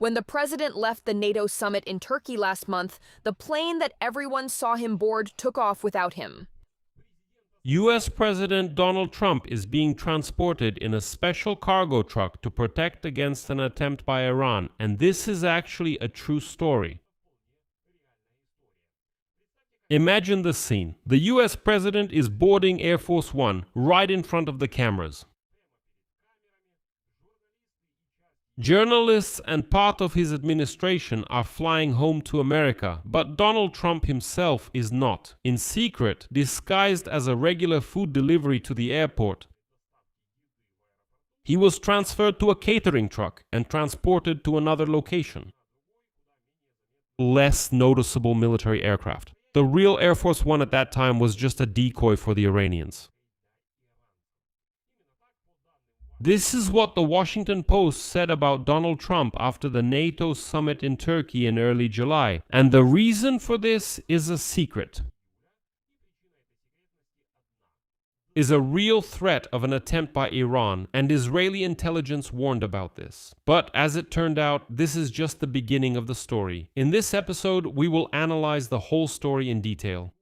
When the president left the NATO summit in Turkey last month, the plane that everyone saw him board took off without him. U.S. President Donald Trump is being transported in a special cargo truck to protect against an attempt by Iran, and this is actually a true story. Imagine the scene. The U.S. President is boarding Air Force One right in front of the cameras. Journalists and part of his administration are flying home to America, but Donald Trump himself is not. In secret, disguised as a regular food delivery to the airport, he was transferred to a catering truck and transported to another location. Less noticeable military aircraft. The real Air Force One at that time was just a decoy for the Iranians. This is what the Washington Post said about Donald Trump after the NATO summit in Turkey in early July, and the reason for this is a secret. Is a real threat of an attempt by Iran, and Israeli intelligence warned about this. But as it turned out, this is just the beginning of the story. In this episode, we will analyze the whole story in detail.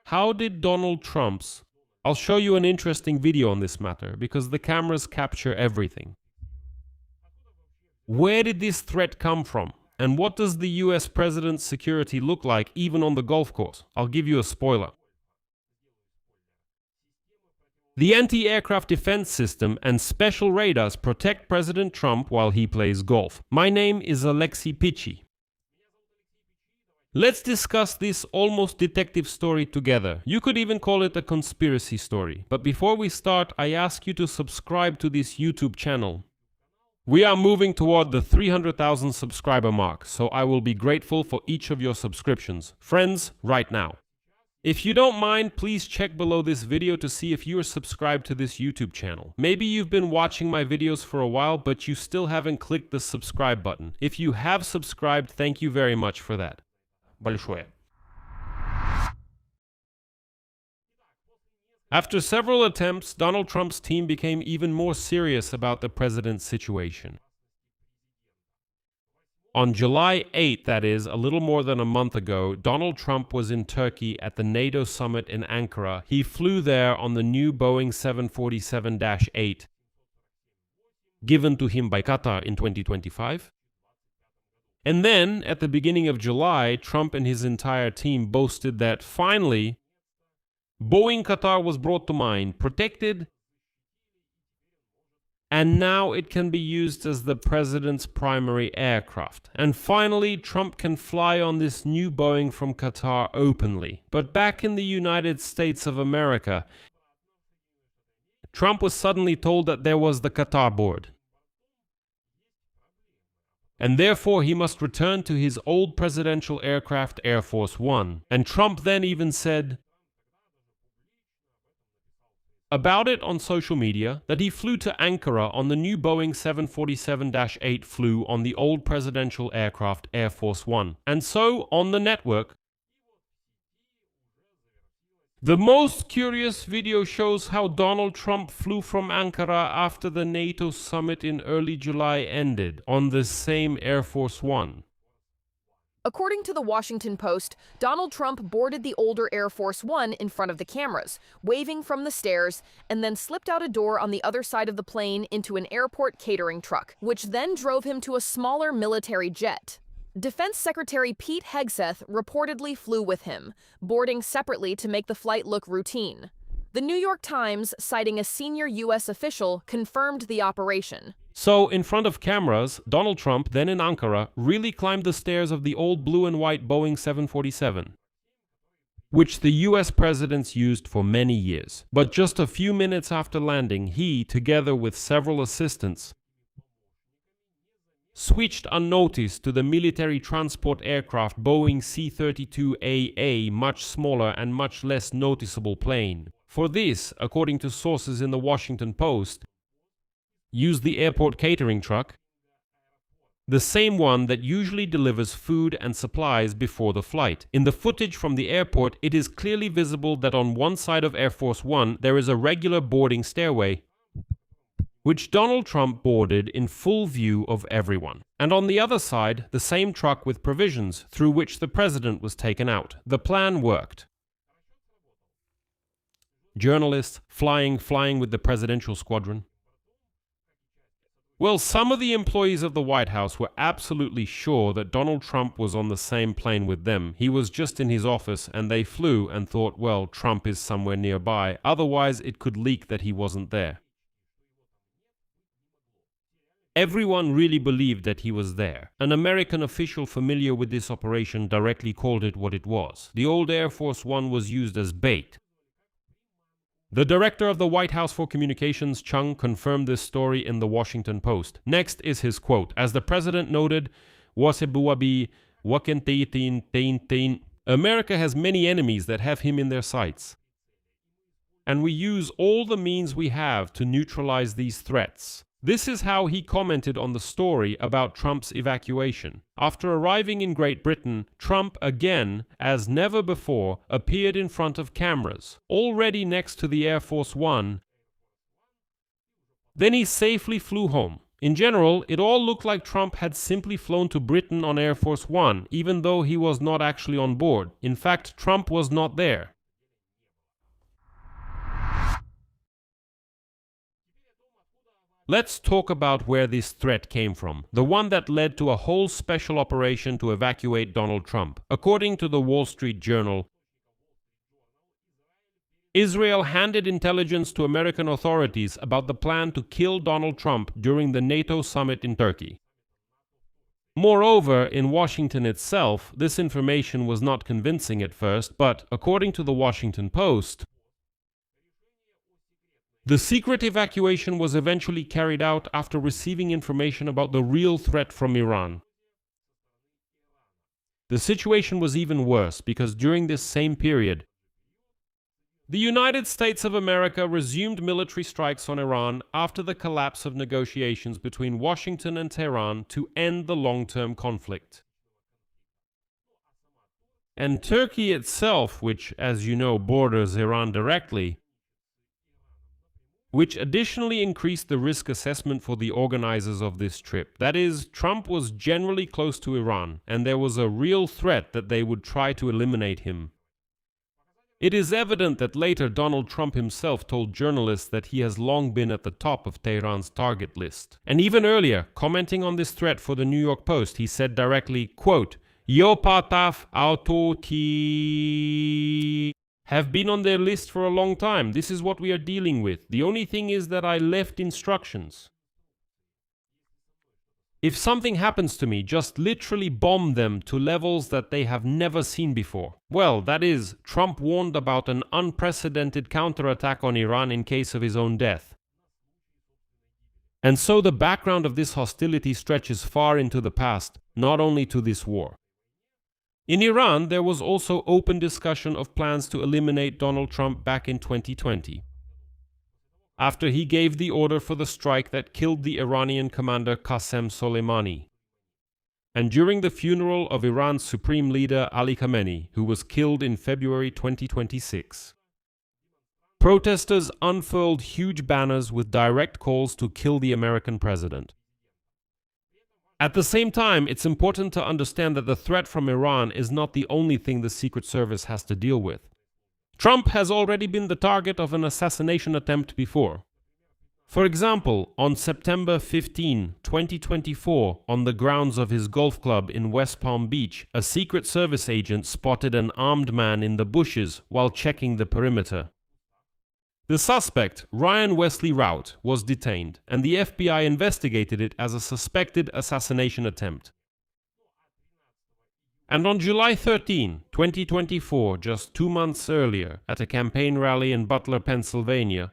How did Donald Trump's I'll show you an interesting video on this matter, because the cameras capture everything. Where did this threat come from? And what does the US president's security look like even on the golf course? I'll give you a spoiler. The anti-aircraft defense system and special radars protect President Trump while he plays golf. My name is Alexei Pichi. Let's discuss this almost detective story together. You could even call it a conspiracy story. But before we start, I ask you to subscribe to this YouTube channel. We are moving toward the 300,000 subscriber mark, so I will be grateful for each of your subscriptions. Friends, right now. If you don't mind, please check below this video to see if you are subscribed to this YouTube channel. Maybe you've been watching my videos for a while, but you still haven't clicked the subscribe button. If you have subscribed, thank you very much for that. Большое. After several attempts, Donald Trump's team became even more serious about the president's situation. On July 8th, that is, a little more than a month ago, Donald Trump was in Turkey at the NATO summit in Ankara. He flew there on the new Boeing 747-8, given to him by Qatar in 2025. And then, at the beginning of July, Trump and his entire team boasted that, finally, Boeing Qatar was brought to mind, protected, and now it can be used as the president's primary aircraft. And finally, Trump can fly on this new Boeing from Qatar openly. But back in the United States of America, Trump was suddenly told that there was the Qatar board, and therefore he must return to his old presidential aircraft Air Force One. And Trump then even said about it on social media that he flew to Ankara on the new Boeing 747-8 flew on the old presidential aircraft Air Force One. And so, on the network, the most curious video shows how Donald Trump flew from Ankara after the NATO summit in early July ended on the same Air Force One. According to the Washington Post, Donald Trump boarded the older Air Force One in front of the cameras, waving from the stairs, and then slipped out a door on the other side of the plane into an airport catering truck, which then drove him to a smaller military jet. Defense Secretary Pete Hegseth reportedly flew with him, boarding separately to make the flight look routine. The New York Times, citing a senior U.S. official, confirmed the operation. So, in front of cameras, Donald Trump, then in Ankara, really climbed the stairs of the old blue and white Boeing 747, which the US presidents used for many years. But just a few minutes after landing, he, together with several assistants, switched unnoticed to the military transport aircraft Boeing C-32AA, much smaller and much less noticeable plane. For this, according to sources in the Washington Post, used the airport catering truck, the same one that usually delivers food and supplies before the flight. In the footage from the airport, it is clearly visible that on one side of Air Force One there is a regular boarding stairway, which Donald Trump boarded in full view of everyone. And on the other side, the same truck with provisions through which the president was taken out. The plan worked. Journalists flying with the presidential squadron. Well, some of the employees of the White House were absolutely sure that Donald Trump was on the same plane with them. He was just in his office and they flew and thought, well, Trump is somewhere nearby. Otherwise, it could leak that he wasn't there. Everyone really believed that he was there. An American official familiar with this operation directly called it what it was. The old Air Force One was used as bait. The director of the White House for Communications, Chung, confirmed this story in the Washington Post. Next is his quote. As the president noted, America has many enemies that have him in their sights. And we use all the means we have to neutralize these threats. This is how he commented on the story about Trump's evacuation. After arriving in Great Britain, Trump again, as never before, appeared in front of cameras, already next to the Air Force One. Then he safely flew home. In general, it all looked like Trump had simply flown to Britain on Air Force One, even though he was not actually on board. In fact, Trump was not there. Let's talk about where this threat came from, the one that led to a whole special operation to evacuate Donald Trump. According to the Wall Street Journal, Israel handed intelligence to American authorities about the plan to kill Donald Trump during the NATO summit in Turkey. Moreover, in Washington itself, this information was not convincing at first, but according to the Washington Post, the secret evacuation was eventually carried out after receiving information about the real threat from Iran. The situation was even worse because during this same period, the United States of America resumed military strikes on Iran after the collapse of negotiations between Washington and Tehran to end the long-term conflict. And Turkey itself, which, as you know, borders Iran directly, which additionally increased the risk assessment for the organizers of this trip. That is, Trump was generally close to Iran, and there was a real threat that they would try to eliminate him. It is evident that later Donald Trump himself told journalists that he has long been at the top of Tehran's target list. And even earlier, commenting on this threat for the New York Post, he said directly, quote, "Yo pataf autoti have been on their list for a long time. This is what we are dealing with. The only thing is that I left instructions. If something happens to me, just literally bomb them to levels that they have never seen before." Well, that is, Trump warned about an unprecedented counterattack on Iran in case of his own death. And so the background of this hostility stretches far into the past, not only to this war. In Iran, there was also open discussion of plans to eliminate Donald Trump back in 2020, after he gave the order for the strike that killed the Iranian commander Qasem Soleimani, and during the funeral of Iran's supreme leader Ali Khamenei, who was killed in February 2026. Protesters unfurled huge banners with direct calls to kill the American president. At the same time, it's important to understand that the threat from Iran is not the only thing the Secret Service has to deal with. Trump has already been the target of an assassination attempt before. For example, on September 15, 2024, on the grounds of his golf club in West Palm Beach, a Secret Service agent spotted an armed man in the bushes while checking the perimeter. The suspect, Ryan Wesley Rout, was detained, and the FBI investigated it as a suspected assassination attempt. And on July 13, 2024, just 2 months earlier, at a campaign rally in Butler, Pennsylvania,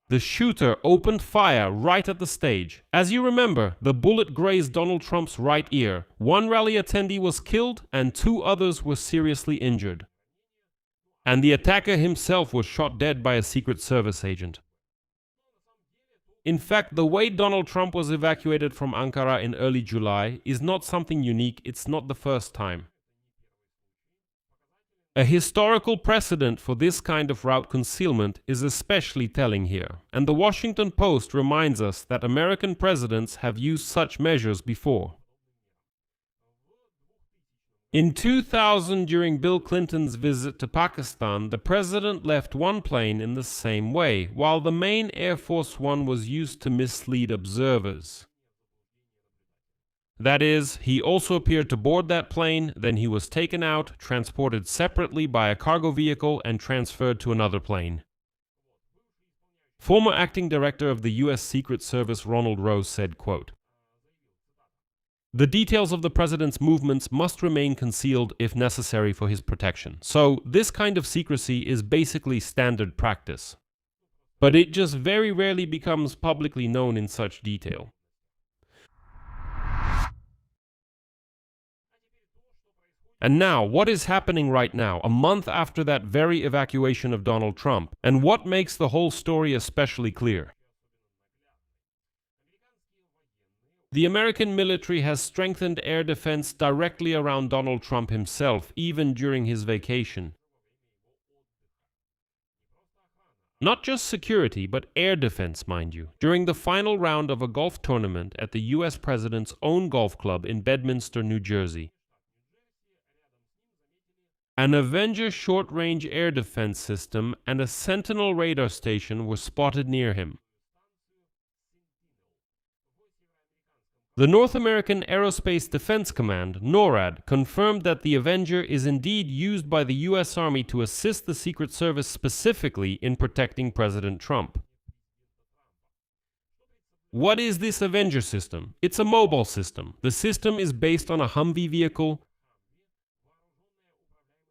the shooter opened fire right at the stage. As you remember, the bullet grazed Donald Trump's right ear. One rally attendee was killed, and 2 others were seriously injured. And the attacker himself was shot dead by a Secret Service agent. In fact, the way Donald Trump was evacuated from Ankara in early July is not something unique. It's not the first time. A historical precedent for this kind of route concealment is especially telling here, and the Washington Post reminds us that American presidents have used such measures before. In 2000, during Bill Clinton's visit to Pakistan, the president left one plane in the same way, while the main Air Force One was used to mislead observers. That is, he also appeared to board that plane, then he was taken out, transported separately by a cargo vehicle, and transferred to another plane. Former acting director of the U.S. Secret Service Ronald Rose said, quote, "The details of the president's movements must remain concealed if necessary for his protection. So, this kind of secrecy is basically standard practice. But it just very rarely becomes publicly known in such detail." And now, what is happening right now, a month after that very evacuation of Donald Trump, and what makes the whole story especially clear? The American military has strengthened air defense directly around Donald Trump himself, even during his vacation. Not just security, but air defense, mind you, during the final round of a golf tournament at the US president's own golf club in Bedminster, New Jersey. An Avenger short-range air defense system and a Sentinel radar station were spotted near him. The North American Aerospace Defense Command, NORAD, confirmed that the Avenger is indeed used by the US Army to assist the Secret Service specifically in protecting President Trump. What is this Avenger system? It's a mobile system. The system is based on a Humvee vehicle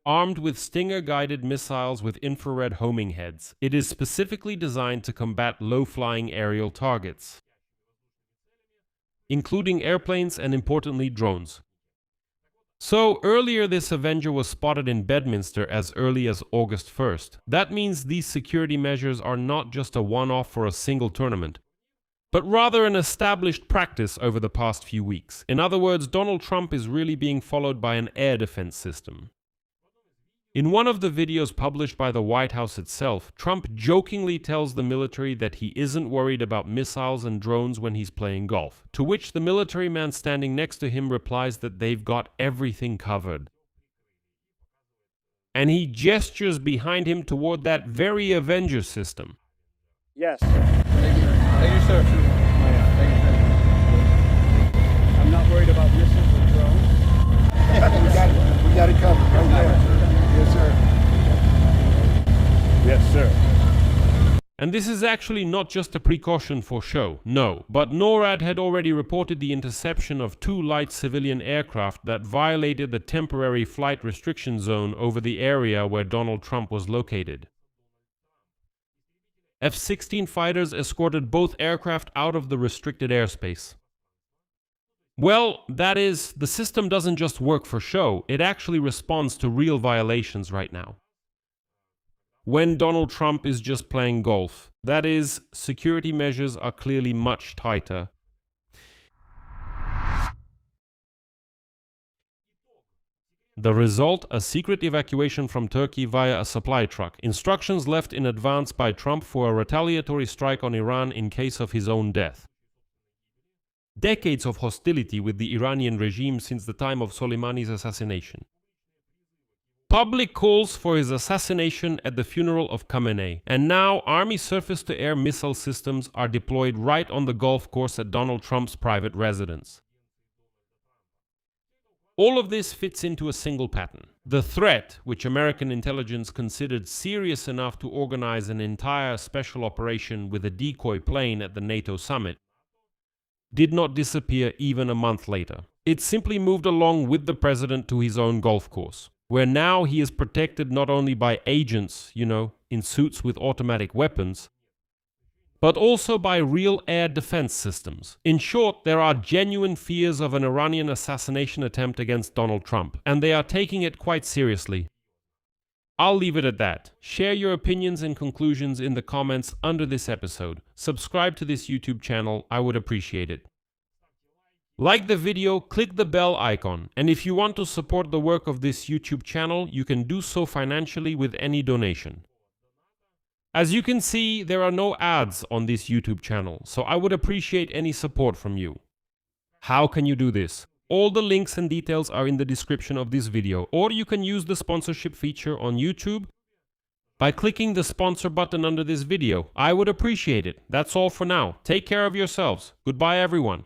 armed with Stinger-guided missiles with infrared homing heads. It is specifically designed to combat low-flying aerial targets, including airplanes and, importantly, drones. So, earlier this Avenger was spotted in Bedminster as early as August 1st. That means these security measures are not just a one-off for a single tournament, but rather an established practice over the past few weeks. In other words, Donald Trump is really being followed by an air defense system. In one of the videos published by the White House itself, Trump jokingly tells the military that he isn't worried about missiles and drones when he's playing golf, to which the military man standing next to him replies that they've got everything covered. And he gestures behind him toward that very Avenger system. Yes. Thank you. Thank you, sir. Thank you. I'm not worried about missiles or drones. We got it covered right there. Yes, sir. Yes, sir. And this is actually not just a precaution for show, no, but NORAD had already reported the interception of 2 light civilian aircraft that violated the temporary flight restriction zone over the area where Donald Trump was located. F-16 fighters escorted both aircraft out of the restricted airspace. Well, that is, the system doesn't just work for show, it actually responds to real violations right now. When Donald Trump is just playing golf, that is, security measures are clearly much tighter. The result, a secret evacuation from Turkey via a supply truck, instructions left in advance by Trump for a retaliatory strike on Iran in case of his own death. Decades of hostility with the Iranian regime since the time of Soleimani's assassination. Public calls for his assassination at the funeral of Khamenei. And now, Army surface-to-air missile systems are deployed right on the golf course at Donald Trump's private residence. All of this fits into a single pattern. The threat, which American intelligence considered serious enough to organize an entire special operation with a decoy plane at the NATO summit, did not disappear even a month later. It simply moved along with the president to his own golf course, where now he is protected not only by agents, in suits with automatic weapons, but also by real air defense systems. In short, there are genuine fears of an Iranian assassination attempt against Donald Trump, and they are taking it quite seriously. I'll leave it at that. Share your opinions and conclusions in the comments under this episode. Subscribe to this YouTube channel, I would appreciate it. Like the video, click the bell icon, and if you want to support the work of this YouTube channel, you can do so financially with any donation. As you can see, there are no ads on this YouTube channel, so I would appreciate any support from you. How can you do this? All the links and details are in the description of this video, or you can use the sponsorship feature on YouTube by clicking the sponsor button under this video. I would appreciate it. That's all for now. Take care of yourselves. Goodbye, everyone.